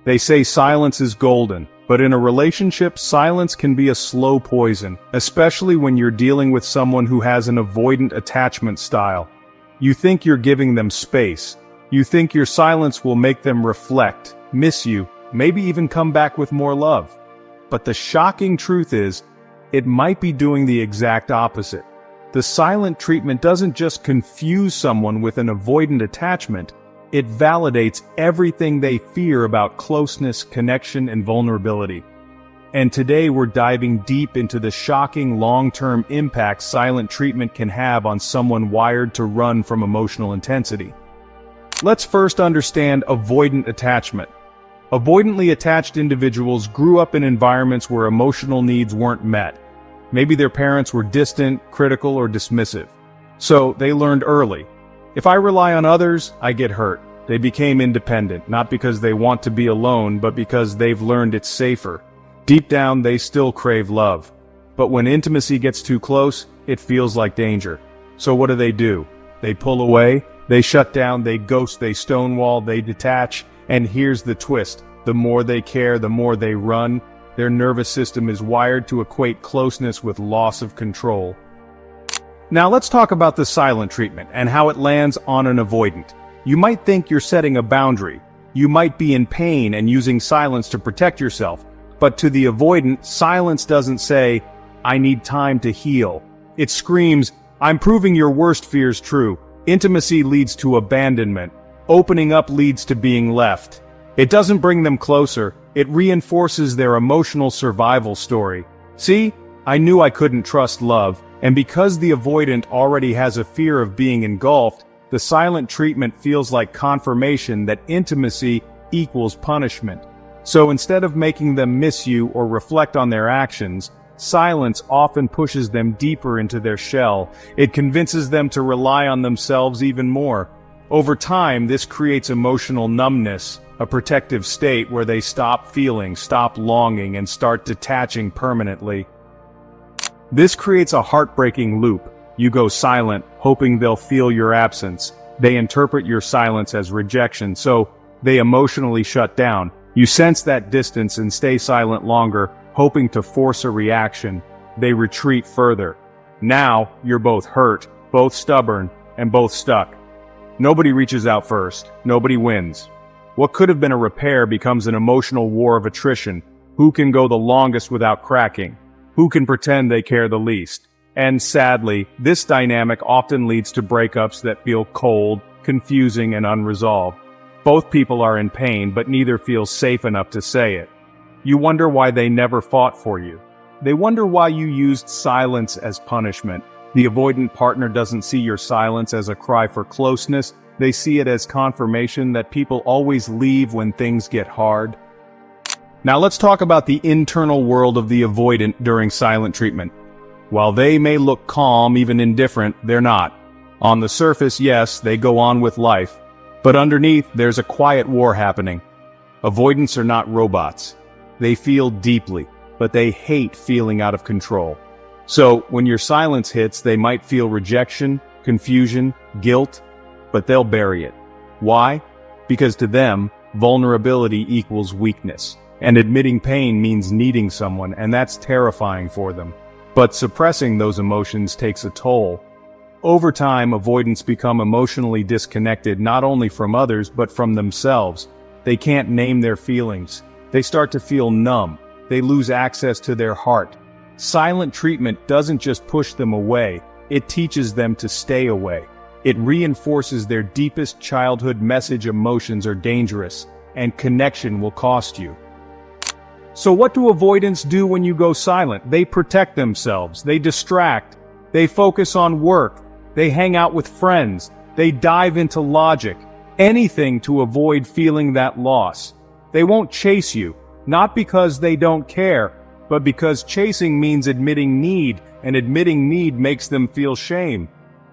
They say silence is golden, but in a relationship, silence can be a slow poison, especially when you're dealing with someone who has an avoidant attachment style. You think you're giving them space. You think your silence will make them reflect, miss you, maybe even come back with more love. But the shocking truth is, it might be doing the exact opposite. The silent treatment doesn't just confuse someone with an avoidant attachment, it validates everything they fear about closeness, connection, and vulnerability. And today we're diving deep into the shocking long-term impact silent treatment can have on someone wired to run from emotional intensity. Let's first understand avoidant attachment. Avoidantly attached individuals grew up in environments where emotional needs weren't met. Maybe their parents were distant, critical, or dismissive. So they learned early. If I rely on others, I get hurt. They became independent, not because they want to be alone, but because they've learned it's safer. Deep down, they still crave love. But when intimacy gets too close, it feels like danger. So what do? They pull away, they shut down, they ghost, they stonewall, they detach. And here's the twist. The more they care, the more they run. Their nervous system is wired to equate closeness with loss of control. Now let's talk about the silent treatment and how it lands on an avoidant. You might think you're setting a boundary. You might be in pain and using silence to protect yourself. But to the avoidant, silence doesn't say, "I need time to heal." It screams, "I'm proving your worst fears true." Intimacy leads to abandonment. Opening up leads to being left. It doesn't bring them closer. It reinforces their emotional survival story. See, I knew I couldn't trust love. And because the avoidant already has a fear of being engulfed, the silent treatment feels like confirmation that intimacy equals punishment. So instead of making them miss you or reflect on their actions, silence often pushes them deeper into their shell. It convinces them to rely on themselves even more. Over time, this creates emotional numbness, a protective state where they stop feeling, stop longing, and start detaching permanently. This creates a heartbreaking loop. You go silent, hoping they'll feel your absence. They interpret your silence as rejection, so they emotionally shut down. You sense that distance and stay silent longer, hoping to force a reaction. They retreat further. Now, you're both hurt, both stubborn, and both stuck. Nobody reaches out first. Nobody wins. What could have been a repair becomes an emotional war of attrition. Who can go the longest without cracking? Who can pretend they care the least? And sadly, this dynamic often leads to breakups that feel cold, confusing, and unresolved. Both people are in pain, but neither feels safe enough to say it. You wonder why they never fought for you. They wonder why you used silence as punishment. The avoidant partner doesn't see your silence as a cry for closeness. They see it as confirmation that people always leave when things get hard. Now let's talk about the internal world of the avoidant during silent treatment. While they may look calm, even indifferent, they're not. On the surface, yes, they go on with life. But underneath, there's a quiet war happening. Avoidants are not robots. They feel deeply, but they hate feeling out of control. So, when your silence hits, they might feel rejection, confusion, guilt, but they'll bury it. Why? Because to them, vulnerability equals weakness. And admitting pain means needing someone, and that's terrifying for them. But suppressing those emotions takes a toll. Over time, avoidants become emotionally disconnected not only from others but from themselves. They can't name their feelings. They start to feel numb. They lose access to their heart. Silent treatment doesn't just push them away, it teaches them to stay away. It reinforces their deepest childhood message: emotions are dangerous, and connection will cost you. So what do avoidants do when you go silent? They protect themselves, they distract, they focus on work, they hang out with friends, they dive into logic, anything to avoid feeling that loss. They won't chase you, not because they don't care, but because chasing means admitting need, and admitting need makes them feel shame.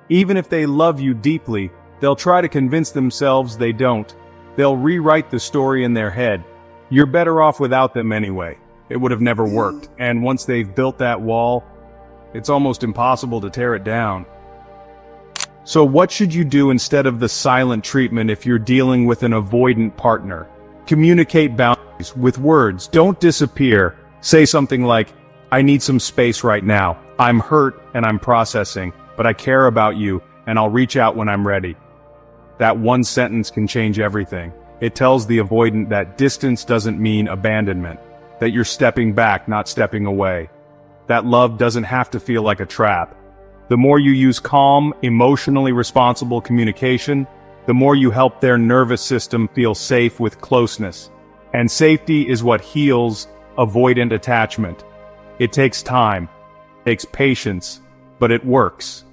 Even if they love you deeply, they'll try to convince themselves they don't. They'll rewrite the story in their head. You're better off without them anyway. It would have never worked. And once they've built that wall, it's almost impossible to tear it down. So what should you do instead of the silent treatment if you're dealing with an avoidant partner? Communicate boundaries with words. Don't disappear. Say something like, I need some space right now. I'm hurt and I'm processing, but I care about you and I'll reach out when I'm ready. That one sentence can change everything. It tells the avoidant that distance doesn't mean abandonment, that you're stepping back, not stepping away. That love doesn't have to feel like a trap. The more you use calm, emotionally responsible communication, the more you help their nervous system feel safe with closeness. And safety is what heals avoidant attachment. It takes time, takes patience, but it works.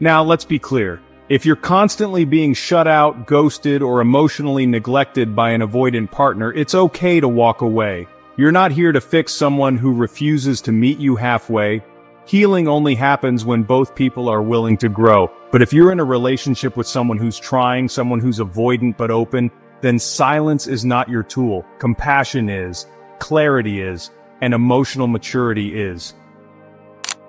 Now, let's be clear. If you're constantly being shut out, ghosted, or emotionally neglected by an avoidant partner, it's okay to walk away. You're not here to fix someone who refuses to meet you halfway. Healing only happens when both people are willing to grow. But if you're in a relationship with someone who's trying, someone who's avoidant but open, then silence is not your tool. Compassion is, clarity is, and emotional maturity is.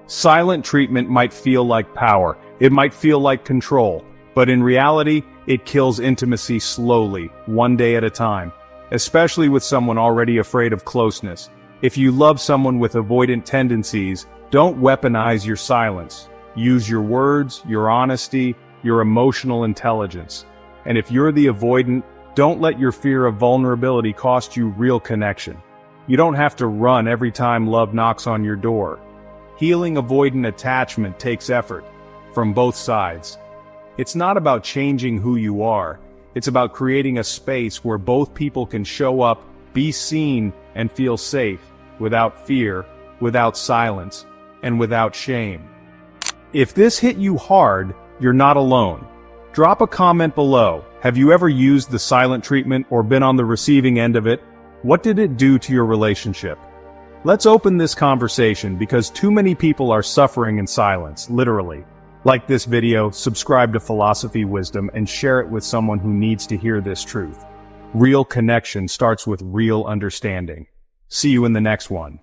Silent treatment might feel like power. It might feel like control. But in reality, it kills intimacy slowly, one day at a time. Especially with someone already afraid of closeness. If you love someone with avoidant tendencies, don't weaponize your silence. Use your words, your honesty, your emotional intelligence. And if you're the avoidant, don't let your fear of vulnerability cost you real connection. You don't have to run every time love knocks on your door. Healing avoidant attachment takes effort, from both sides. It's not about changing who you are. It's about creating a space where both people can show up, be seen, and feel safe, without fear, without silence, and without shame. If this hit you hard, you're not alone. Drop a comment below. Have you ever used the silent treatment or been on the receiving end of it? What did it do to your relationship? Let's open this conversation because too many people are suffering in silence, literally. Like this video, subscribe to Philosophy Wisdom, and share it with someone who needs to hear this truth. Real connection starts with real understanding. See you in the next one.